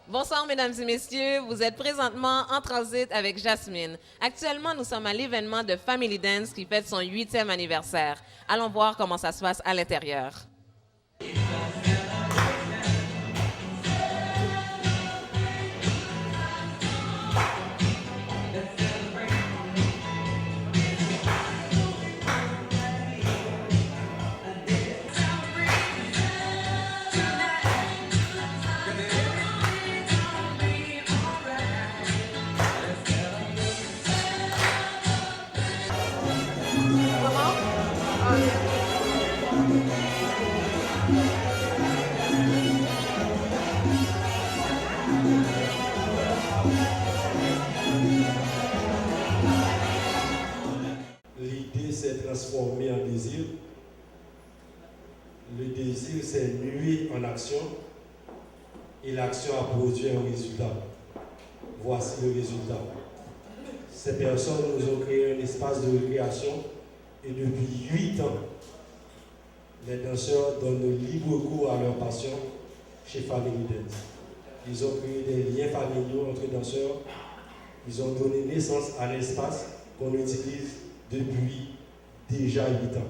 Bonsoir, mesdames et messieurs. Vous êtes présentement en transit avec Jasmine. Actuellement, nous sommes à l'événement de Family Dance qui fête son 8e anniversaire. Allons voir comment ça se passe à l'intérieur. L'idée s'est transformée en désir. Le désir s'est mué en action et l'action a produit un résultat. Voici le résultat. Ces personnes nous ont créé un espace de récréation et depuis 8 ans, les danseurs donnent libre cours à leur passion chez Family Dance. Ils ont créé des liens familiaux entre danseurs. Ils ont donné naissance à l'espace qu'on utilise depuis déjà 8 ans.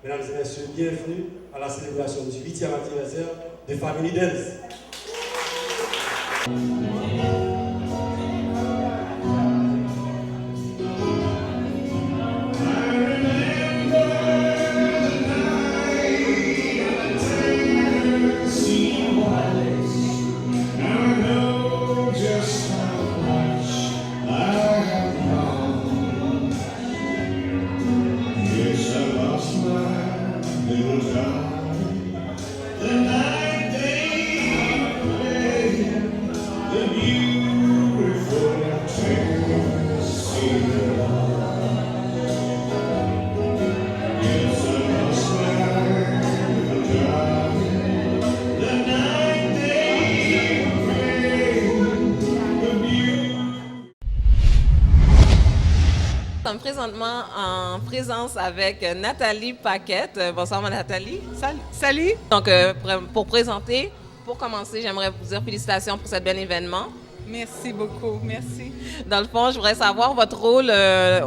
Mesdames et messieurs, bienvenue à la célébration du 8e anniversaire de Family Dance. Nous sommes présentement en présence avec Nathalie Paquette. Bonsoir, Nathalie. Salut! Donc, pour présenter, pour commencer, j'aimerais vous dire félicitations pour ce bel événement. Merci beaucoup, merci. Dans le fond, je voudrais savoir votre rôle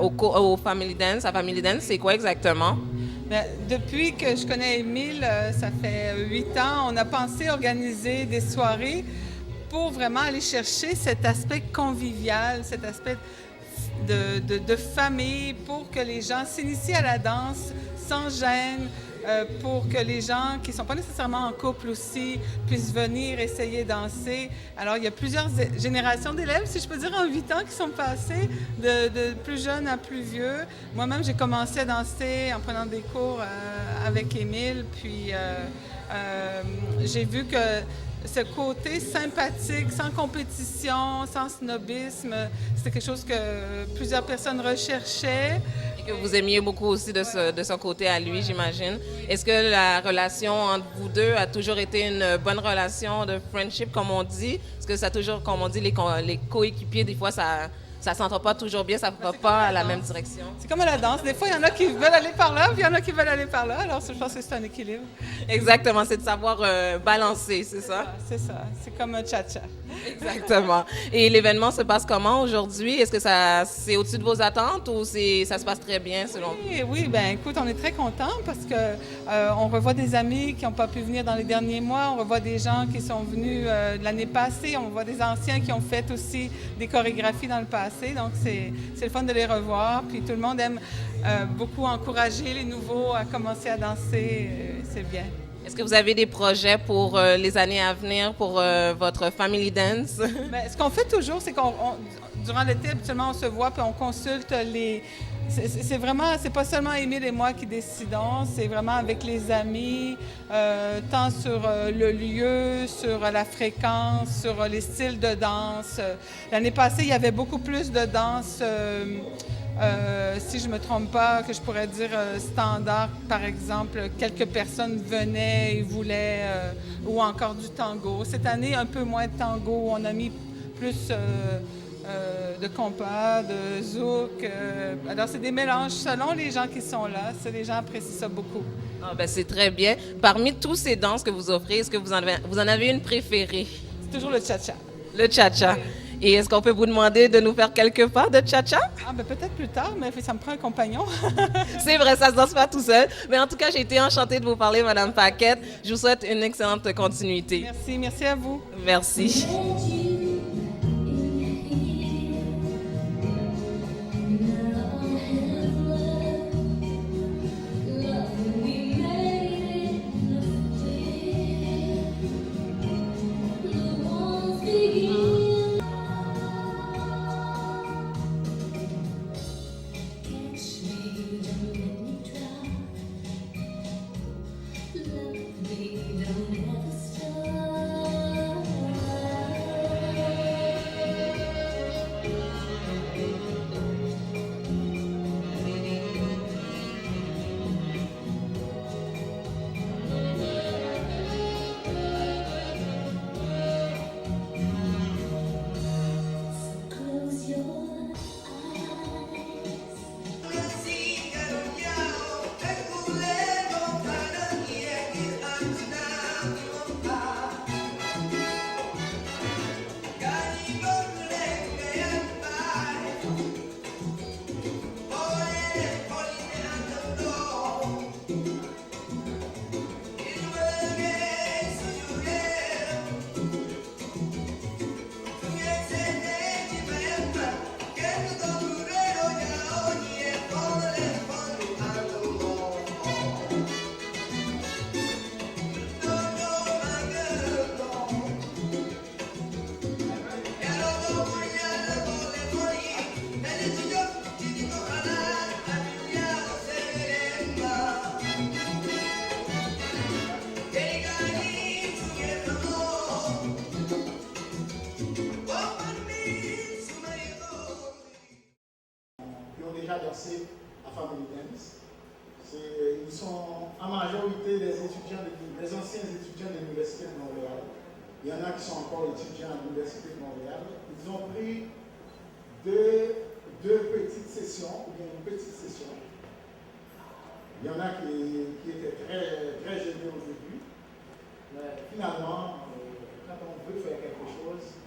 au Family Dance. À Family Dance, c'est quoi exactement? Ben, depuis que je connais Émile, ça fait 8 ans, on a pensé organiser des soirées pour vraiment aller chercher cet aspect convivial, cet aspect de famille, pour que les gens s'initient à la danse sans gêne, pour que les gens qui ne sont pas nécessairement en couple aussi puissent venir essayer de danser. Alors, il y a plusieurs générations d'élèves, si je peux dire, en 8 ans qui sont passés, de plus jeunes à plus vieux. Moi-même, j'ai commencé à danser en prenant des cours avec Émile, puis j'ai vu que ce côté sympathique, sans compétition, sans snobisme, c'était quelque chose que plusieurs personnes recherchaient. Et que vous aimiez beaucoup aussi de son côté à lui, j'imagine. Est-ce que la relation entre vous deux a toujours été une bonne relation de friendship, comme on dit? Est-ce que ça a toujours, comme on dit, les coéquipiers, des fois, ça ne s'entend pas toujours bien, ça ne va pas à la même direction? C'est comme à la danse. Des fois, il y en a qui veulent aller par là, puis il y en a qui veulent aller par là. Alors, je pense que c'est un équilibre. Exactement, c'est de savoir balancer, c'est ça? C'est ça. C'est comme un cha-cha. Exactement. Et l'événement se passe comment aujourd'hui? Est-ce que c'est au-dessus de vos attentes ou ça se passe très bien selon vous? Oui, ben écoute, on est très contents parce que on revoit des amis qui n'ont pas pu venir dans les derniers mois, on revoit des gens qui sont venus l'année passée, on voit des anciens qui ont fait aussi des chorégraphies dans le passé, donc c'est le fun de les revoir. Puis tout le monde aime beaucoup encourager les nouveaux à commencer à danser, c'est bien. Est-ce que vous avez des projets pour les années à venir pour votre Family Dance? Bien, ce qu'on fait toujours, c'est qu'on durant l'été, habituellement, on se voit puis on consulte les... C'est pas seulement Émile et moi qui décidons, c'est vraiment avec les amis, tant sur le lieu, sur la fréquence, sur les styles de danse. L'année passée, il y avait beaucoup plus de danse, si je ne me trompe pas, que je pourrais dire standard, par exemple. Quelques personnes venaient et voulaient, ou encore du tango. Cette année, un peu moins de tango, on a mis plus... de compas, de zouk. Alors, c'est des mélanges selon les gens qui sont là. Les gens apprécient ça beaucoup. Ah, ben, c'est très bien. Parmi toutes ces danses que vous offrez, est-ce que vous en avez une préférée? C'est toujours le cha-cha. Le cha-cha. Et est-ce qu'on peut vous demander de nous faire quelques pas de cha-cha? Ah, ben peut-être plus tard, mais ça me prend un compagnon. C'est vrai, ça se danse pas tout seul. Mais en tout cas, j'ai été enchantée de vous parler, Madame Paquette. Je vous souhaite une excellente continuité. Merci à vous. Merci. Dansé à Family Dance. Ils sont en majorité des anciens étudiants de l'Université de Montréal. Il y en a qui sont encore étudiants à l'Université de Montréal. Ils ont pris deux petites sessions, ou bien une petite session. Il y en a qui étaient très gênés au début. Mais finalement, quand on veut faire quelque chose,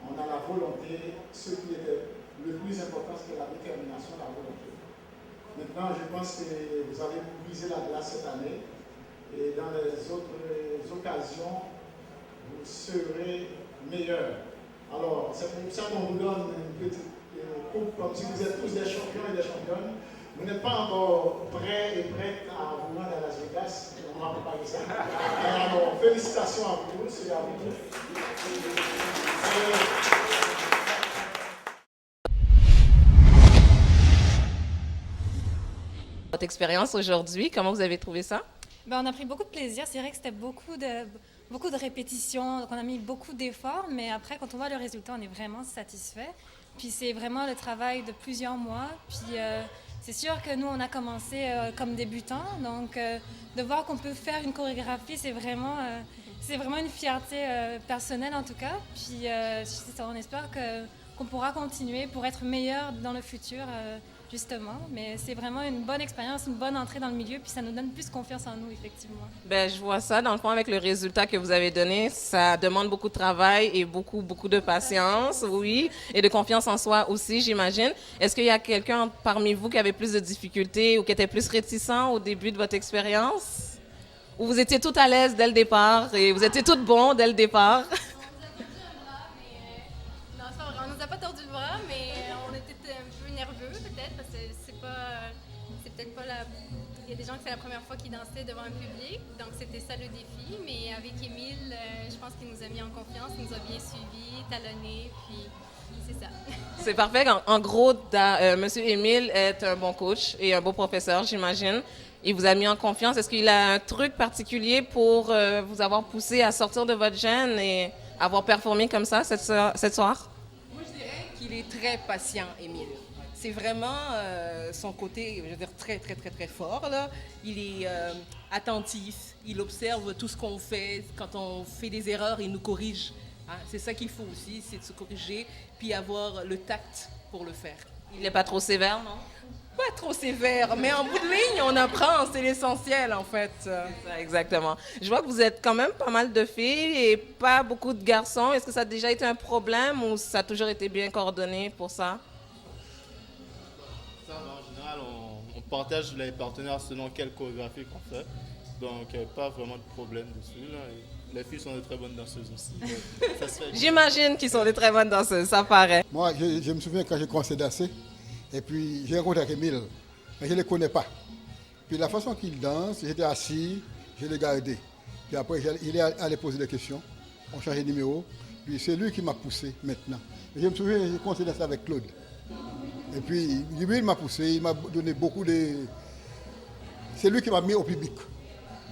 on a la volonté, ce qui était le plus important, c'est la détermination, la volonté. Maintenant, je pense que vous avez brisé la glace cette année et dans les autres occasions, vous serez meilleurs. Alors, c'est pour ça qu'on vous donne une petite coupe, comme si vous êtes tous des champions et des championnes. Vous n'êtes pas encore prêts et prêtes à vous rendre à Las Vegas. On va préparer ça. Alors, félicitations à vous tous et à vous tous. Votre expérience aujourd'hui, comment vous avez trouvé ça? Ben, on a pris beaucoup de plaisir. C'est vrai que c'était beaucoup de répétitions, donc on a mis beaucoup d'efforts, mais après, quand on voit le résultat, on est vraiment satisfait. Puis c'est vraiment le travail de plusieurs mois. Puis c'est sûr que nous, on a commencé comme débutants, donc de voir qu'on peut faire une chorégraphie, c'est vraiment une fierté personnelle en tout cas. Puis on espère qu'on pourra continuer pour être meilleur dans le futur. Justement, mais c'est vraiment une bonne expérience, une bonne entrée dans le milieu, puis ça nous donne plus confiance en nous, effectivement. Ben, je vois ça, dans le fond, avec le résultat que vous avez donné, ça demande beaucoup de travail et beaucoup de patience, oui, et de confiance en soi aussi, j'imagine. Est-ce qu'il y a quelqu'un parmi vous qui avait plus de difficultés ou qui était plus réticent au début de votre expérience? Ou vous étiez tout à l'aise dès le départ et vous étiez toutes bons dès le départ? On nous a pas tordu le bras, mais on était un peu nerveux peut-être parce que c'est peut-être pas la... Il y a des gens que c'est la première fois qu'ils dansaient devant un public, donc c'était ça le défi. Mais avec Émile, je pense qu'il nous a mis en confiance, il nous a bien suivis, talonnés, puis c'est ça. C'est parfait. En gros, Monsieur Émile est un bon coach et un beau professeur, j'imagine. Il vous a mis en confiance. Est-ce qu'il a un truc particulier pour vous avoir poussé à sortir de votre gêne et avoir performé comme ça cette soir? Moi, je dirais qu'il est très patient, Émile. C'est vraiment son côté, je veux dire, très, très, très, très fort, là. Il est attentif, il observe tout ce qu'on fait. Quand on fait des erreurs, il nous corrige. Hein? C'est ça qu'il faut aussi, c'est de se corriger, puis avoir le tact pour le faire. Il n'est pas trop sévère, non? pas trop sévère, mais en bout de ligne, on apprend, c'est l'essentiel en fait. Ça, exactement. Je vois que vous êtes quand même pas mal de filles et pas beaucoup de garçons. Est-ce que ça a déjà été un problème ou ça a toujours été bien coordonné pour ça? Ça, en général, on partage les partenaires selon quelle chorégraphie qu'on fait. Donc, pas vraiment de problème dessus. Là. Et les filles sont de très bonnes danseuses aussi. Donc, ça se fait bien. J'imagine qu'ils sont des très bonnes danseuses, ça paraît. Moi, je me souviens quand j'ai commencé à danser, et puis j'ai rencontré Émile, mais je ne le connais pas. Puis la façon qu'il danse, j'étais assis, je l'ai gardé. Puis après, il est allé poser des questions, on changeait de numéro, puis c'est lui qui m'a poussé maintenant. Et je me souviens, j'ai commencé à danser avec Claude. Et puis, lui, il m'a poussé, il m'a donné beaucoup de... C'est lui qui m'a mis au public.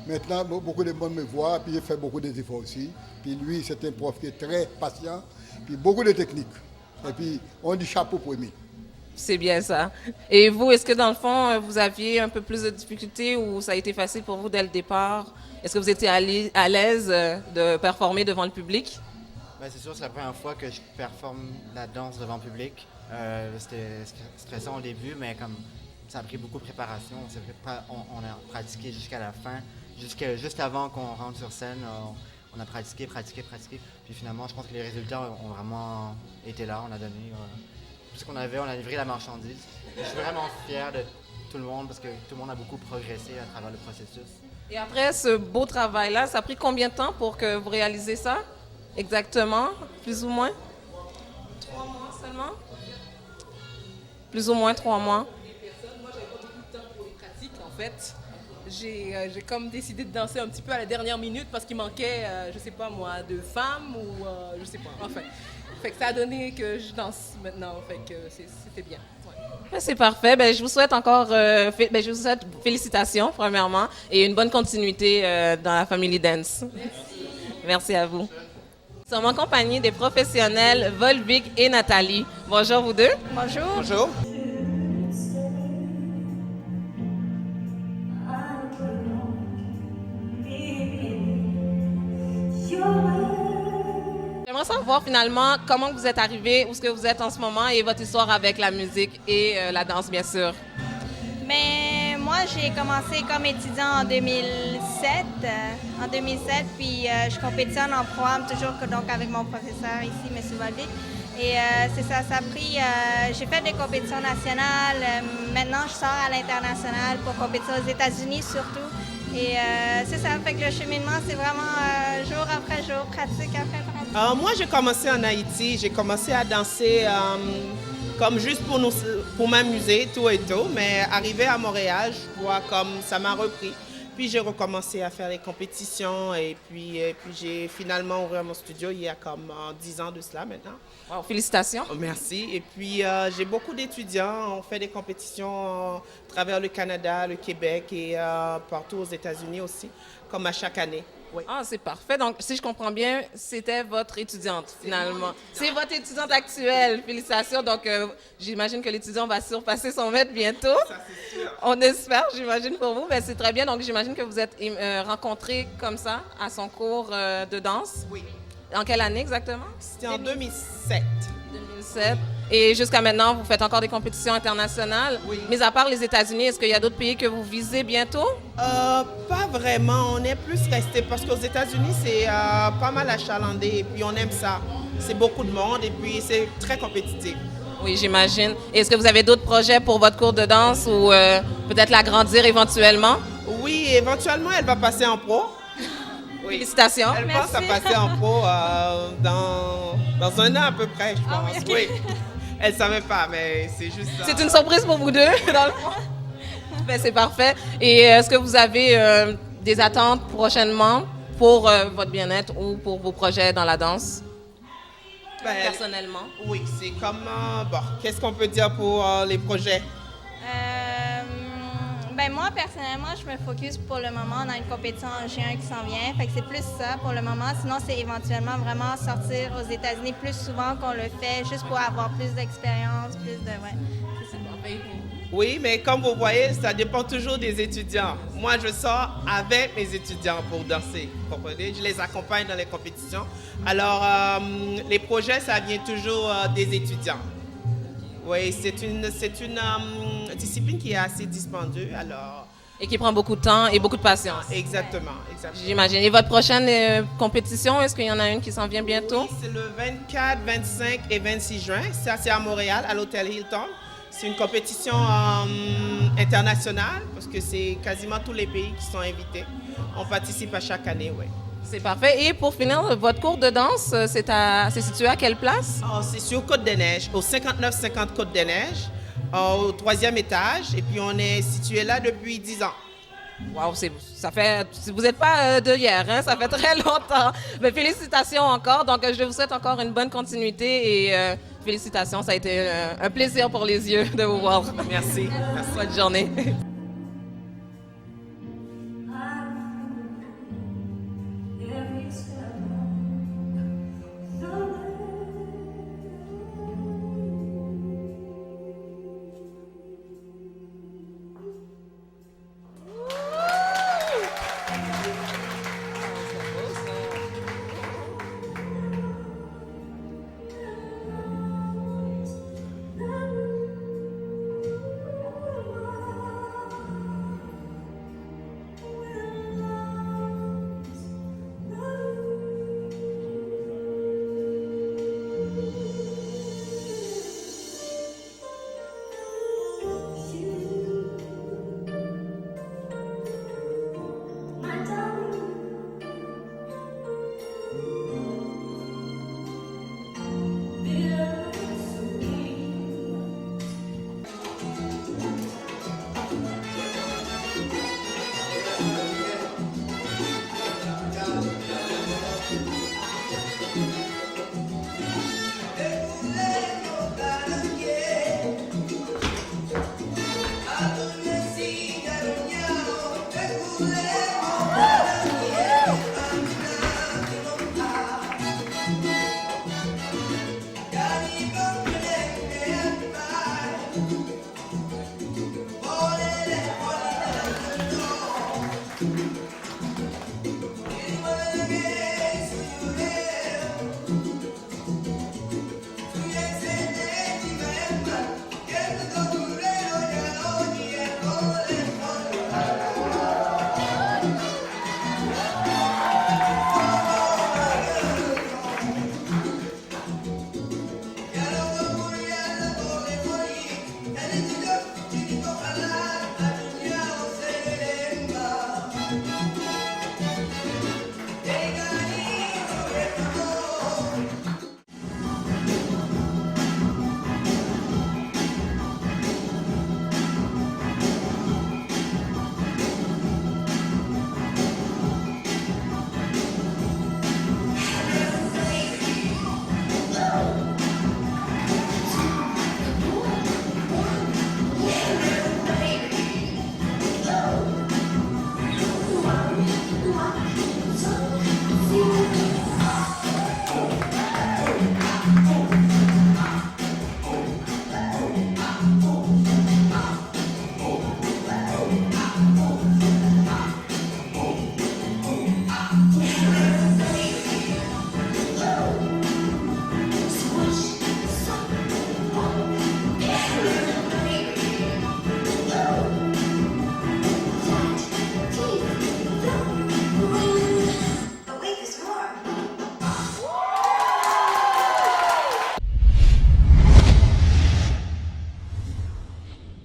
Maintenant, beaucoup de monde me voient, puis j'ai fait beaucoup d'efforts aussi. Puis lui, c'est un prof qui est très patient, puis beaucoup de techniques. Et puis, on dit chapeau pour Émile. C'est bien ça. Et vous, est-ce que dans le fond, vous aviez un peu plus de difficultés ou ça a été facile pour vous dès le départ? Est-ce que vous étiez à l'aise de performer devant le public? Ben, c'est sûr, c'est la première fois que je performe la danse devant le public. C'était stressant au début, mais comme ça a pris beaucoup de préparation. On a pratiqué jusqu'à la fin. Juste avant qu'on rentre sur scène, on a pratiqué. Puis finalement, je pense que les résultats ont vraiment été là. On a donné tout ce qu'on avait, on a livré la marchandise. Et je suis vraiment fier de tout le monde parce que tout le monde a beaucoup progressé à travers le processus. Et après ce beau travail-là, ça a pris combien de temps pour que vous réalisez ça? Exactement, plus ou moins? 3 mois seulement? Plus ou moins 3 mois. Moi, j'avais pas beaucoup de temps pour les pratiques en fait. J'ai comme décidé de danser un petit peu à la dernière minute parce qu'il manquait, je sais pas moi, de femmes ou je sais pas. Enfin, fait que ça a donné que je danse maintenant. Fait que c'était bien. Ouais. Ben, c'est parfait. Ben, je vous souhaite encore je vous souhaite félicitations, premièrement, et une bonne continuité dans la Family Dance. Merci. Merci à vous. Nous sommes en compagnie des professionnels Volvic et Nathalie. Bonjour vous deux. Bonjour. Bonjour. J'aimerais savoir finalement comment vous êtes arrivés, où est-ce que vous êtes en ce moment et votre histoire avec la musique et la danse, bien sûr. Mais moi, j'ai commencé comme étudiant en 2007. Puis je compétitionne en programme toujours donc avec mon professeur ici, M. Volvic. Et c'est ça, ça a pris... j'ai fait des compétitions nationales. Maintenant, je sors à l'international pour compétir aux États-Unis surtout. Et c'est ça, fait que le cheminement, c'est vraiment jour après jour, pratique après pratique. Moi, j'ai commencé en Haïti. J'ai commencé à danser comme juste pour m'amuser, tout et tout. Mais arrivé à Montréal, je vois comme ça m'a repris. Puis j'ai recommencé à faire les compétitions et puis j'ai finalement ouvert mon studio il y a comme 10 ans de cela maintenant. Wow, félicitations. Merci. Et puis j'ai beaucoup d'étudiants. On fait des compétitions à travers le Canada, le Québec et partout aux États-Unis aussi, comme à chaque année. Oui. Ah, c'est parfait. Donc, si je comprends bien, c'était votre étudiante, finalement. C'est votre étudiante actuelle. Félicitations. Donc, j'imagine que l'étudiant va surpasser son maître bientôt. Ça, c'est sûr. On espère, j'imagine, pour vous. Ben, c'est très bien. Donc, j'imagine que vous êtes rencontrés comme ça à son cours de danse. Oui. En quelle année exactement? C'était en 2007. 2007. Et jusqu'à maintenant, vous faites encore des compétitions internationales. Oui. Mais à part les États-Unis, est-ce qu'il y a d'autres pays que vous visez bientôt? Pas vraiment. On est plus resté parce qu'aux États-Unis, c'est pas mal achalandé et puis on aime ça. C'est beaucoup de monde et puis c'est très compétitif. Oui, j'imagine. Est-ce que vous avez d'autres projets pour votre cours de danse ou peut-être l'agrandir éventuellement? Oui, éventuellement, elle va passer en pro. Oui. Félicitations. Elle pense à passer en pro dans 1 an à peu près, je pense. Oui. Elle ne savait pas, mais c'est juste... C'est une surprise pour vous deux, dans le fond. Ben, c'est parfait. Et est-ce que vous avez des attentes prochainement pour votre bien-être ou pour vos projets dans la danse? Personnellement? Oui, c'est comme... bon, qu'est-ce qu'on peut dire pour les projets? Ben moi, personnellement, je me focus pour le moment. On a une compétition en juin qui s'en vient. Fait que c'est plus ça pour le moment. Sinon, c'est éventuellement vraiment sortir aux États-Unis plus souvent qu'on le fait, juste pour avoir plus d'expérience, plus de... Ouais, c'est ça. Oui, mais comme vous voyez, ça dépend toujours des étudiants. Moi, je sors avec mes étudiants pour danser. Vous comprenez? Je les accompagne dans les compétitions. Alors, les projets, ça vient toujours des étudiants. Oui, discipline qui est assez dispendieuse, alors... Et qui prend beaucoup de temps et beaucoup de patience. Exactement. J'imagine. Et votre prochaine compétition, est-ce qu'il y en a une qui s'en vient bientôt? Oui, c'est le 24, 25 et 26 juin. Ça, c'est à Montréal, à l'hôtel Hilton. C'est une compétition internationale parce que c'est quasiment tous les pays qui sont invités. On participe à chaque année, oui. C'est parfait. Et pour finir, votre cours de danse, c'est situé à quelle place? Oh, c'est sur Côte-des-Neiges, au 5950 Côte-des-Neiges, au 3e étage. Et puis, on est situé là depuis 10 ans. Wow, ça fait, vous n'êtes pas de hier, hein? Ça fait très longtemps. Mais félicitations encore. Donc, je vous souhaite encore une bonne continuité et félicitations. Ça a été un plaisir pour les yeux de vous voir. Merci. Bonne journée.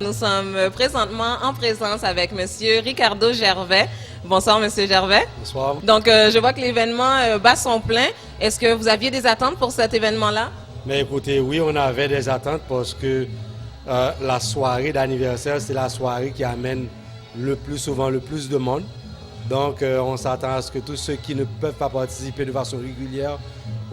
Nous sommes présentement en présence avec M. Ricardo Gervais. Bonsoir, M. Gervais. Bonsoir. Donc, je vois que l'événement bat son plein. Est-ce que vous aviez des attentes pour cet événement-là? Mais écoutez, oui, on avait des attentes parce que la soirée d'anniversaire, c'est la soirée qui amène le plus souvent le plus de monde. Donc, on s'attend à ce que tous ceux qui ne peuvent pas participer de façon régulière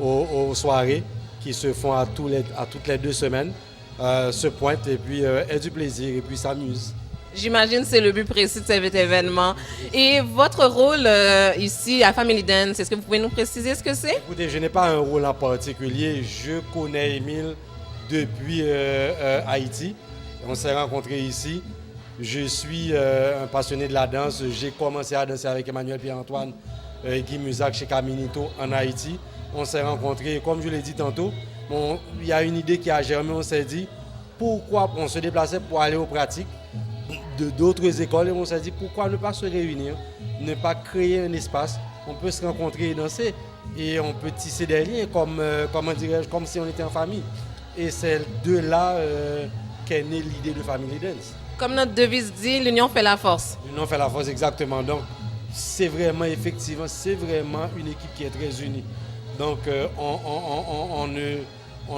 aux soirées qui se font à toutes les 2 semaines, se pointent et puis aient du plaisir et puis s'amusent. J'imagine que c'est le but précis de cet événement. Et votre rôle ici à Family Dance, est-ce que vous pouvez nous préciser ce que c'est? Écoutez, je n'ai pas un rôle en particulier. Je connais Émile depuis Haïti. On s'est rencontrés ici. Je suis un passionné de la danse. J'ai commencé à danser avec Emmanuel Pierre-Antoine et Guy Musac chez Caminito en Haïti. On s'est rencontrés, comme je l'ai dit tantôt, il y a une idée qui a germé. On s'est dit, pourquoi on se déplaçait pour aller aux pratiques d'autres écoles et on s'est dit pourquoi ne pas se réunir, ne pas créer un espace, on peut se rencontrer et danser et on peut tisser des liens comme si on était en famille. Et c'est de là qu'est née l'idée de Family Dance. Comme notre devise dit, l'union fait la force. L'union fait la force, exactement. Donc, c'est vraiment une équipe qui est très unie. Donc, on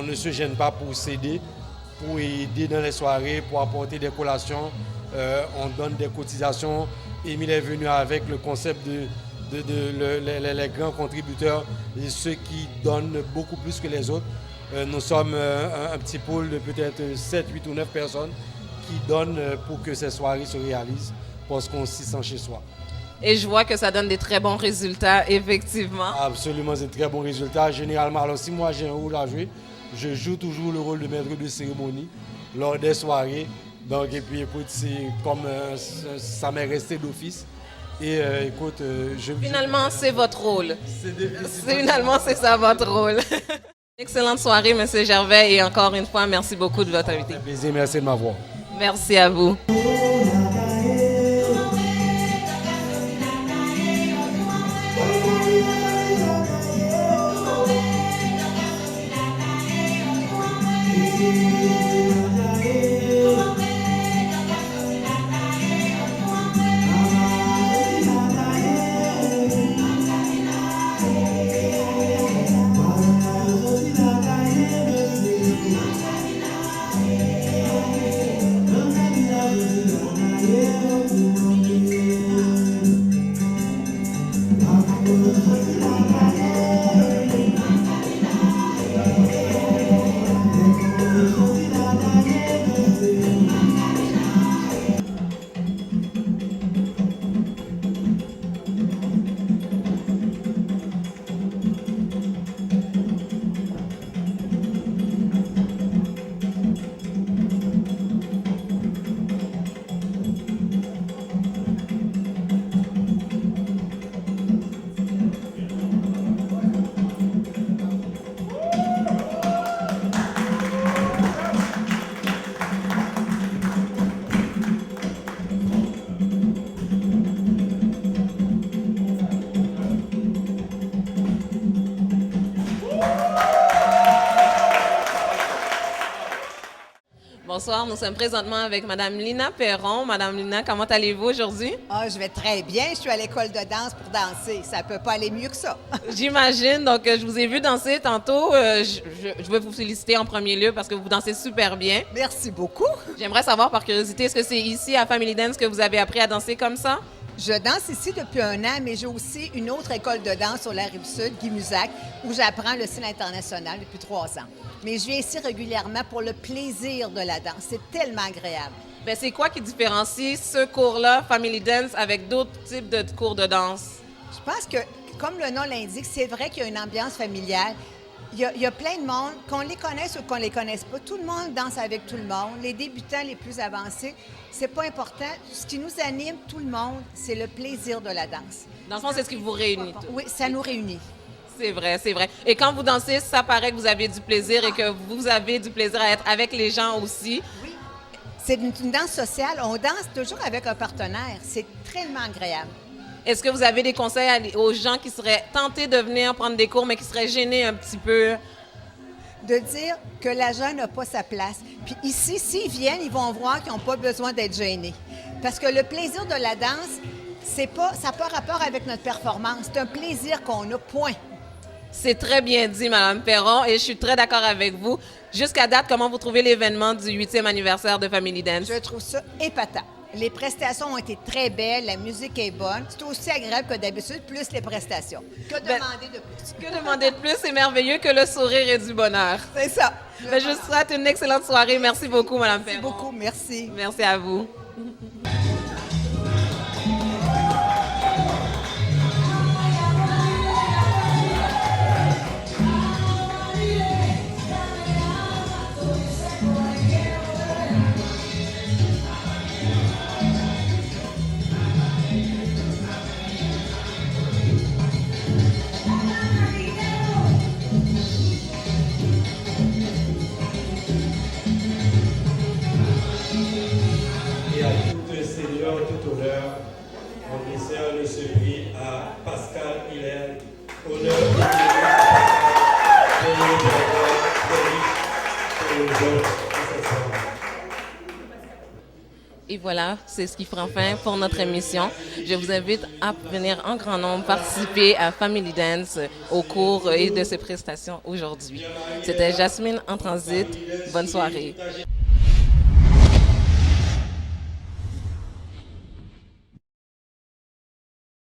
ne se gêne pas pour s'aider, pour aider dans les soirées, pour apporter des collations. On donne des cotisations. Émile est venu avec le concept les grands contributeurs et ceux qui donnent beaucoup plus que les autres. Nous sommes un petit pôle de peut-être 7, 8 ou 9 personnes qui donnent pour que ces soirées se réalisent parce qu'on s'y sent chez soi. Et je vois que ça donne des très bons résultats, effectivement. Absolument, c'est de très bons résultats. Généralement, alors si moi j'ai un rôle à jouer, je joue toujours le rôle de maître de cérémonie lors des soirées. Donc, et puis écoute, c'est comme ça m'est resté d'office. Et écoute, Finalement, c'est votre rôle. Finalement, c'est ça votre rôle. Excellente soirée, M. Gervais. Et encore une fois, merci beaucoup de votre invité. Un plaisir, merci de m'avoir. Merci à vous. Bonsoir, nous sommes présentement avec Mme Lina Perron. Mme Lina, comment allez-vous aujourd'hui? Ah, je vais très bien. Je suis à l'école de danse pour danser. Ça peut pas aller mieux que ça. J'imagine. Donc, je vous ai vu danser tantôt. Je veux vous féliciter en premier lieu parce que vous dansez super bien. Merci beaucoup. J'aimerais savoir par curiosité, est-ce que c'est ici à Family Dance que vous avez appris à danser comme ça? Je danse ici depuis 1 an, mais j'ai aussi une autre école de danse sur la Rive-Sud, Guy-Musac, où j'apprends le style international depuis 3 ans. Mais je viens ici régulièrement pour le plaisir de la danse. C'est tellement agréable. Bien, c'est quoi qui différencie ce cours-là, Family Dance, avec d'autres types de cours de danse? Je pense que, comme le nom l'indique, c'est vrai qu'il y a une ambiance familiale. Il y a plein de monde, qu'on les connaisse ou qu'on les connaisse pas. Tout le monde danse avec tout le monde. Les débutants les plus avancés, c'est pas important. Ce qui nous anime, tout le monde, c'est le plaisir de la danse. Dans le fond, c'est ce qui vous réunit. Oui, ça nous réunit. C'est vrai, c'est vrai. Et quand vous dansez, ça paraît que vous avez du plaisir et que vous avez du plaisir à être avec les gens aussi. Oui. C'est une danse sociale. On danse toujours avec un partenaire. C'est tellement agréable. Est-ce que vous avez des conseils aux gens qui seraient tentés de venir prendre des cours, mais qui seraient gênés un petit peu? De dire que la jeune n'a pas sa place. Puis ici, s'ils viennent, ils vont voir qu'ils n'ont pas besoin d'être gênés. Parce que le plaisir de la danse, ça n'a pas rapport avec notre performance. C'est un plaisir qu'on a, point. C'est très bien dit, Mme Perron, et je suis très d'accord avec vous. Jusqu'à date, comment vous trouvez l'événement du 8e anniversaire de Family Dance? Je trouve ça épatant. Les prestations ont été très belles, la musique est bonne. C'est aussi agréable que d'habitude, plus les prestations. Que demander de plus? Que demander de plus? C'est merveilleux que le sourire ait du bonheur. C'est ça. Je vous souhaite une excellente soirée. Merci beaucoup, Mme Perron. Merci beaucoup, merci. Merci à vous. ce prix à Pascal Hilaire, honneur pour le directeur de cette soirée. Et voilà, c'est ce qui prend fin pour notre émission. Je vous invite à venir en grand nombre participer à Family Dance au cours et de ces prestations aujourd'hui. C'était Jasmine en transit. Bonne soirée.